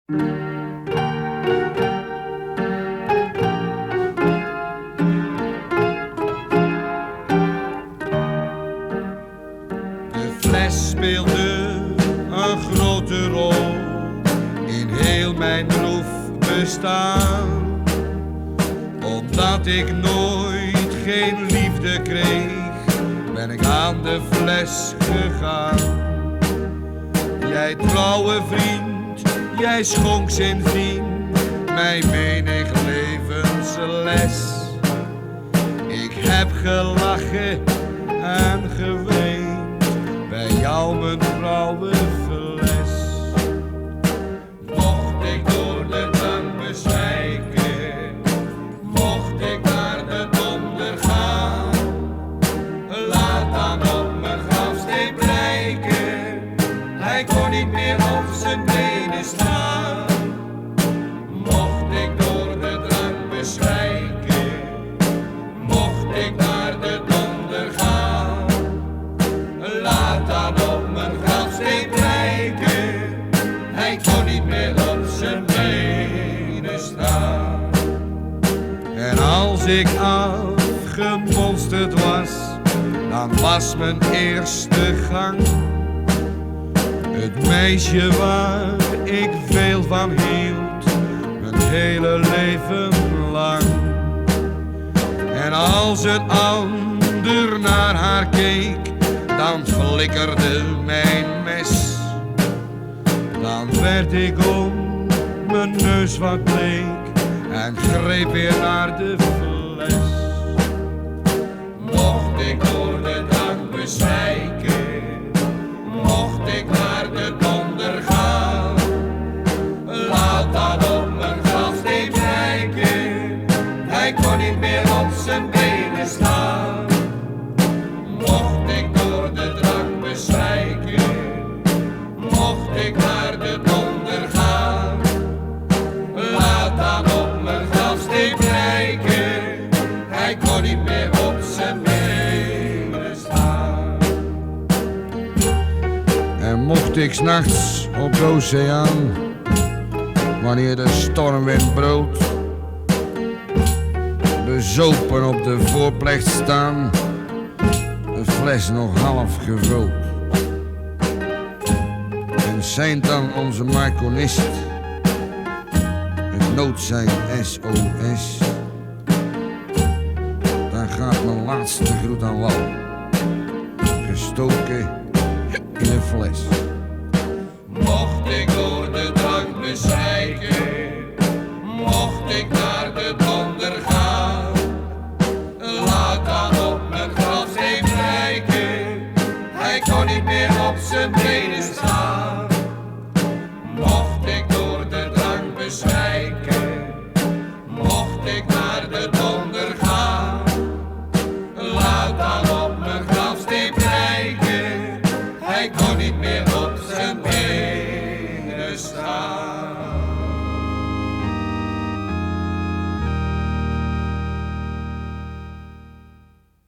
De fles speelde een grote rol in heel mijn droef bestaan. Omdat ik nooit geen liefde kreeg, ben ik aan de fles gegaan. Jij trouwe vriend, jij schonk sindsdien mij menig levensles. Ik heb gelachen en geweend bij jou mijn trouwe fles. Mocht ik door de drank bezwijken, mocht ik naar de donder gaan, laat dan op mijn grafsteen blijken, hij kon niet meer op zijn benen staan. Mocht ik door de drank bezwijken, mocht ik naar de donder gaan, laat dan op mijn grafsteen blijken, hij kon niet meer op zijn benen staan. En als ik afgemonsterd was, dan was mijn eerste gang het meisje waar ik veel van hield, mijn hele leven lang. En als een ander naar haar keek, dan flikkerde mijn mes. Dan werd ik om mijn neus wat bleek en greep weer naar de fles. Mocht ik door de drank bezwijken, mocht ik naar de donder gaan, laat dan op mijn grafsteen blijken, hij kon niet meer op zijn benen staan. Mocht ik door de drank bezwijken, mocht ik naar de donder gaan, laat dan op mijn grafsteen blijken, hij kon niet meer op zijn benen staan. En mocht ik 's nachts op de oceaan, wanneer de stormwind brood, bezopen op de voorplecht staan, de fles nog half gevuld. En zijn dan onze marconist, het noodzijn SOS, dan gaat mijn laatste groet aan wal, gestoken in een fles. Mocht ik door de drank bezwijken, mocht ik